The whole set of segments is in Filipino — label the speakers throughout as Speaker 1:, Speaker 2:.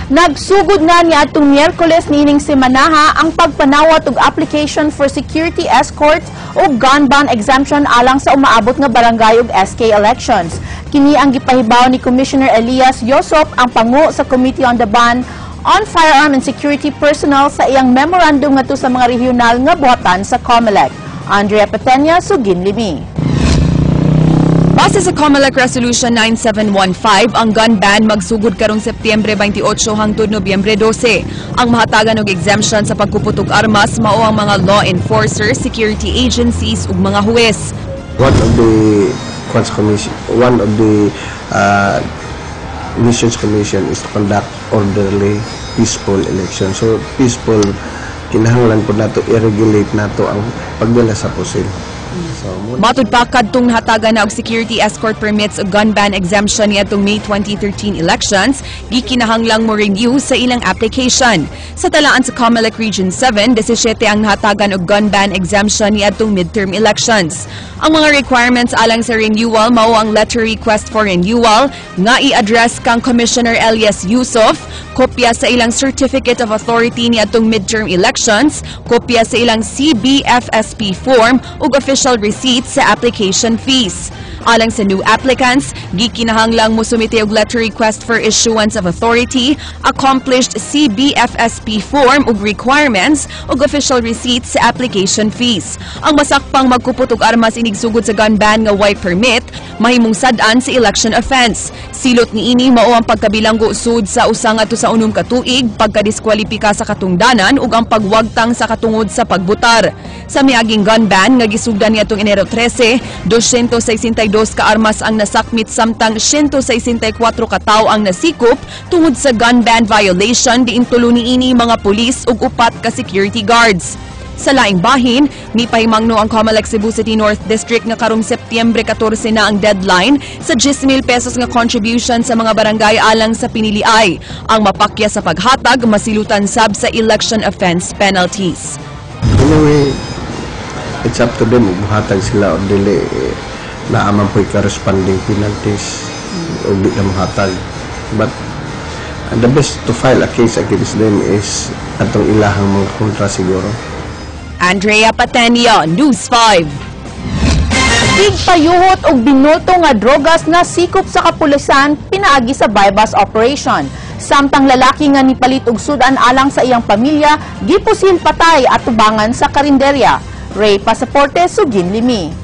Speaker 1: Nagsugod na ni atong Miyerkules niining semanaha ang pagpanawat og application for security escort o gun ban exemption alang sa umaabot nga barangay ug SK elections. Kini ang gipahibaw ni Commissioner Elias Yosop, ang pangu sa Committee on the Ban on Firearm and Security Personnel sa iyang memorandum ngadto sa mga regional nga buhatan sa COMELEC. Andrea Petenya, Sugin Limi.
Speaker 2: Base sa COMELEC Resolution 9715, ang gun ban magsugod karong Setyembre 28 hangtod Nobyembre 12. Ang mahatagan og exemption sa pagkuputog armas mao ang mga law enforcers, security agencies ug mga huwes.
Speaker 3: One of the missions commission is to conduct orderly, peaceful election. So peaceful, kinahanglan po nato i-regulate nato ang pagdala sa pusil.
Speaker 2: Matud pa kadtong nahatagan na og security escort permits o gun ban exemption niadtong May 2013 elections, gikinahanglang mo renew sa ilang application. Sa talaan sa COMELEC Region 7, 17 ang nahatagan og gun ban exemption niadtong midterm elections. Ang mga requirements alang sa renewal mao ang letter request for renewal nga i-address kang Commissioner Elias Yusuf, kopya sa ilang certificate of authority niadtong midterm elections, kopya sa ilang CBFSP form ug official receipts sa application fees. Alang sa new applicants, gikinahanglang mo sumite og letter request for issuance of authority, accomplished CBFSP form ug requirements ug official receipts sa application fees. Ang masakpang magkupot og armas inigsugod sa gun ban nga way permit, mahimong sad-an sa election offense. Silot niini mao ang pagkabilanggo sud sa usa ngadto sa 6 ka tuig, pagkadiskwalipika sa katungdanan ug ang pagwagtang sa katungod sa pagbutar. Sa miaging gun ban nga gisugdan niadtong Enero 13, 262 ka armas ang nasakmit samtang 164 ka tawo ang nasikop tungod sa gun ban violation diin tulo niini mga pulis ug 4 ka security guards. Sa laing bahin, nipahimangno ang COMELEC Cebu City North District nga karong Setyembre 14 na ang deadline sa 10,000 pesos nga contribution sa mga barangay alang sa piniliay. Ang mapakya sa paghatag masilutan sab sa election offense penalties.
Speaker 3: Anyway, it's up to them buhatag sila o dili naaman po corresponding penalties o di na mahatag. But the best to file a case against them is atong ilahang mga kontra siguro.
Speaker 2: Andrea Patenia, News 5.
Speaker 1: Tigpayuhot og binoto nga drogas na sikop sa kapulisan pinaagi sa bypass operation. Samtang lalaki nga nipalit og sudan alang sa iyang pamilya, gipusil patay at tubangan sa karinderya. Ray Pasaporte, Sugin Limi.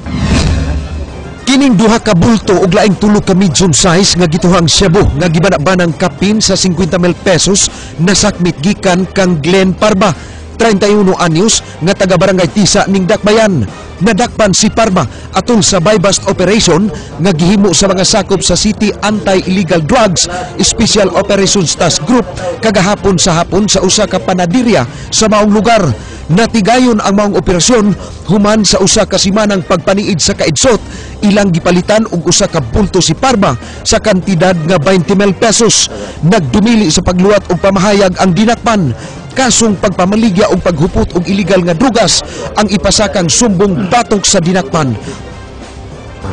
Speaker 4: Kining duha ka bulto ug laing tulo ka medium size nga gituhang shabu nga gibana-banang kapin sa 50,000 pesos nasakmit gikan kang Glenn Parba, 31 anyos nga taga Barangay Tisa ning Dakbayan. Nadakpan si Parba atol sa buy-bust operation nga gihimo sa mga sakop sa City Anti-Illegal Drugs Special Operations Task Group kagahapon sa hapon sa usa ka panadirya sa maong lugar. Natigayon ang maong operasyon human sa usa ka simanang pagpaniid sa kaedsot, ilang gipalitan og usa ka bulto si Parba sa kantidad nga 20,000 pesos. Nagdumili sa pagluwat og pamahayag ang dinakpan. Kasong pagpamaligya o paghupot og illegal nga drugas ang ipasakang sumbong batok sa dinakpan.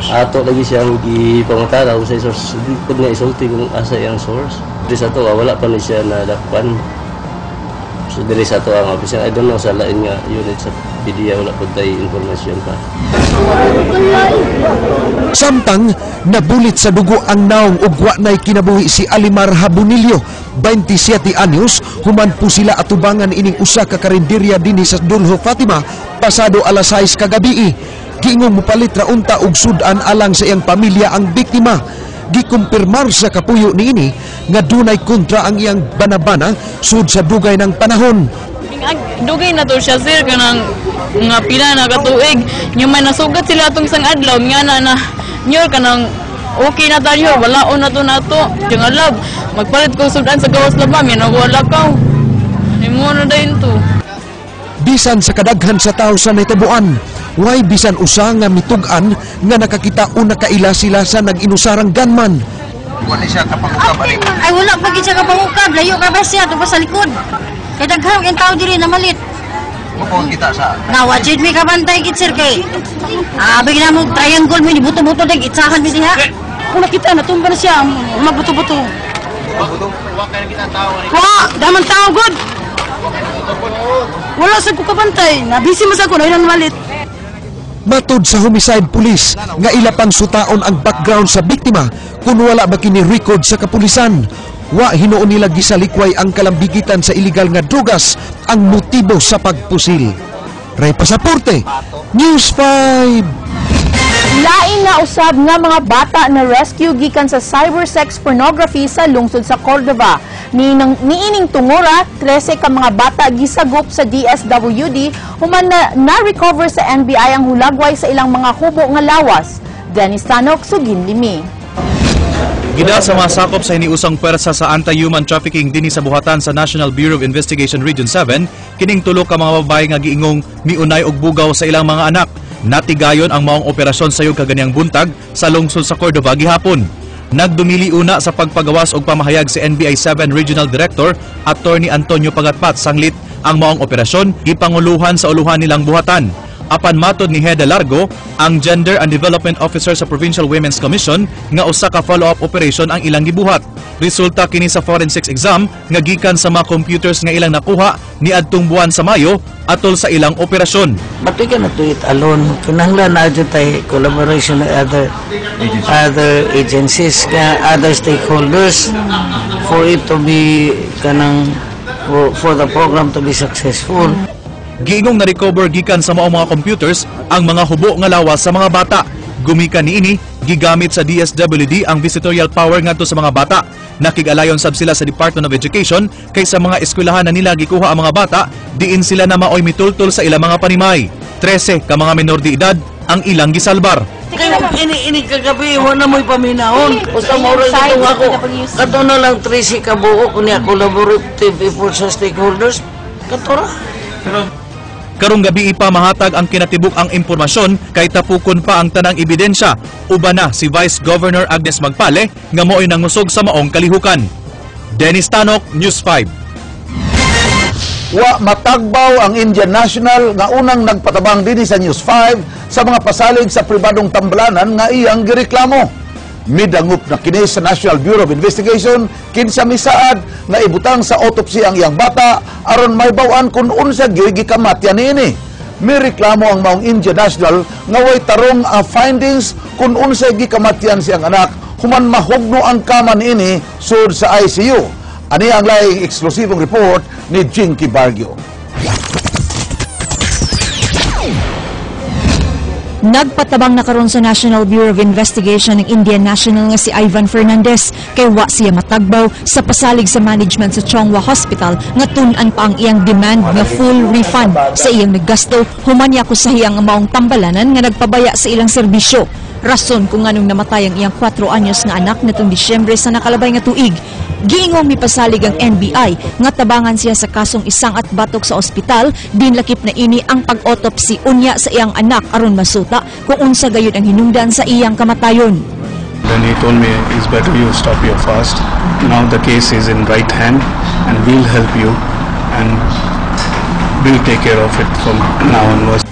Speaker 5: Ato lagi siyang gipangutara sa source. Pud nga isulti kung asa yang source. Diri sa to wala pa ni siya nadakpan. So diri sa to ang official, I don't know sa lain nga unit sa PDEA wala pud tay informasyon pa.
Speaker 4: Samtang nabulit sa dugo ang naong ug wa nay kinabuhi si Alimar Habunilio, 27 anyos, human po sila atubangan ining usa ka karinderya dinhi sa Dulho Fatima pasado alas 6 kagabi. Giingong mupalit ra unta og sudan alang sa iyang pamilya ang biktima. Gikumpirmar sa kapuyo niini nga dunay kontra ang iyang banabana sud sa dugay ng panahon.
Speaker 6: Dugay na to siya sir kanang nga pila na katuig nya may nasugat sila atong sang adlaw nga na nyor kanang okay na tayo wala on na to yung alab magpalit ko sudan sa gawas labam yan wala ka imo na dayon to.
Speaker 4: Bisan sa kadaghan sa tao sa nitabuan, way bisan usa nga mitug-an nga nakakita una kaila sila sa nag-inusarang gunman.
Speaker 3: Wala siya kapangukab ali.
Speaker 7: Ay wala pa gid siya kapangukab, layo ka ba siya to sa likod. Kay daghan ang tao diri na malit.
Speaker 3: Mukong kita sa
Speaker 7: Nawajid mi kabantay gid sir kay. Bigla mo triangle mo ni buto-buto dag itsahan mi diha. Kung nakita natumba na siya, mabuto-buto.
Speaker 3: buto.
Speaker 7: Wa, daman tao good. Wala sa ko kabantay. Nabisi mo sa ko, na malit.
Speaker 4: Matod sa homicide police nga ila pang sutaon ang background sa biktima kung wala ba kini record sa kapulisan. Wa hinuon nila gisalikway ang kalambigitan sa illegal nga drugas ang motibo sa pagpusil. Ray Pasaporte, News 5.
Speaker 1: Lain na usab nga mga bata na rescue gikan sa cybersex pornography sa lungsod sa Cordova. Niining tungora, 13 ka mga bata gisagop sa DSWD human na-recover sa NBI ang hulagway sa ilang mga hubo nga lawas. Dennis Tanok, Sugin Limi.
Speaker 8: Gida sa masakop sa hiniusang pwersa sa anti-human trafficking dinhi sa buhatan sa National Bureau of Investigation Region 7, kining tulo ka mga babae nga giingong miunay og bugaw sa ilang mga anak. Natigayon ang maong operasyon sayog kaganyang buntag sa lungsod sa Cordova gihapon. Nagdumili una sa pagpagawas og pamahayag si NBI 7 Regional Director Attorney Antonio Pagatpat sanglit ang maong operasyon ipanguluhan sa uluhan nilang buhatan. Apan matod ni Heda Largo, ang Gender and Development Officer sa Provincial Women's Commission nga usa ka follow-up operation ang ilang gibuhat. Resulta kini sa forensics exam nga gikan sa mga computers nga ilang nakuha niadtong buwan sa Mayo atol sa ilang operasyon.
Speaker 9: But we cannot do it alone. Kinahanglan na dyan tayo collaboration with other agencies, other stakeholders for it to be for the program to be successful.
Speaker 8: Giingong na-recover gikan sa maong mga computers ang mga hubo nga lawas sa mga bata. Gumikan niini, gigamit sa DSWD ang visitorial power ngadto sa mga bata. Nakig-alayon sab sila sa Department of Education kay sa mga eskwelahan na nila gikuha ang mga bata, diin sila na maoy mitultol sa ilang mga panimay. 13 ka mga menor de edad ang ilang gisalbar.
Speaker 9: Ini kagabi, wala mo'y paminahon. Usa mo rin itong ako. Kato na lang 13 kabuo kunya collaborative effort sa stakeholders. Kato ra.
Speaker 8: Karong gabi pa mahatag ang kinatibuk ang impormasyon kay tapukon pa ang tanang ebidensya. Uban na si Vice Governor Agnes Magpale nga mo'y nangusog sa maong kalihukan. Dennis Tanok, News 5.
Speaker 10: Wa matagbaw ang Indian National nga unang nagpatabang dinhi sa News 5 sa mga pasalig sa pribadong tambalanan nga iyang gireklamo. Midangup na kini sa National Bureau of Investigation kinsa misaad na ibutang sa autopsy ang iyang bata aron may bawan kung unsa gyud gikamatyan niini. May reklamo ang maong Indian National nga way tarong findings kung unsa gikamatyan siyang anak human mahugno ang kama niini sud sa ICU. Ani ang laing eksklusibong report ni Jinky Bargio.
Speaker 11: Nagpatabang na karon sa National Bureau of Investigation ng Indian National nga si Ivan Fernandez kay wa siya matagbaw sa pasalig sa management sa Chongwa Hospital nga tun-an pa ang iyang demand nga full refund sa iyang naggasto human niya kusahiyang maong tambalanan nga nagpabaya sa ilang serbisyo. Rason kung anong namatay ang iyang 4 anyos nga anak natong Disyembre sa nakalabay nga tuig. Giingong mipasalig ang NBI nga tabangan siya sa kasong isang at batok sa ospital, dinlakip na ini ang pag-autopsy unya sa iyang anak aron masuta kung unsa gayud ang hinungdan sa iyang kamatayon.
Speaker 12: Then he told me it's better you stop your fast. Now the case is in right hand and we'll help you and we'll take care of it from now onwards.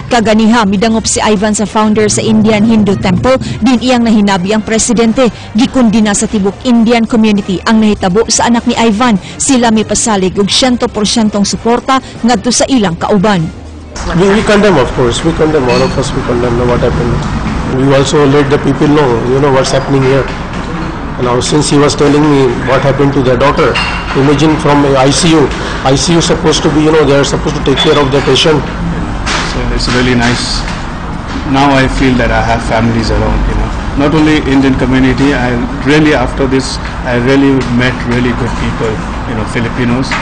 Speaker 11: Kaganiha, midangop si Ivan sa founder sa Indian Hindu Temple, din iyang nahinabi ang presidente. Gikundi na sa tibok Indian community ang nahitabo sa anak ni Ivan. Sila may pasalig og 100% suporta ngadto sa ilang kauban.
Speaker 12: We condemn, of course. We condemn, all of us, we condemn what happened. We also let the people know, what's happening here. Now, since he was telling me what happened to their daughter, imagine from ICU. ICU supposed to be, they are supposed to take care of the patient. So it's really nice. Now I feel that I have families around, Not only Indian community, after this, I really met really good people, Filipinos.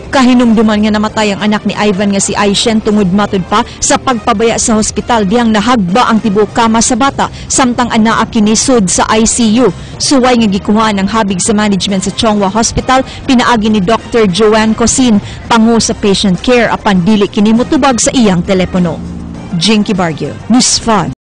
Speaker 11: Kahinumduman nga namatay ang anak ni Ivan nga si Aishen tungod matud pa sa pagpabaya sa hospital diyang nahagba ang tibuok kama sa bata samtang anaa kinisud sa ICU. Suway nga gikuhaan ang habig sa management sa Chongwa Hospital pinaagi ni Dr. Joanne Cosin pangu sa patient care apan dili kini motubag sa iyang telepono. Jinky Bargio, News 5.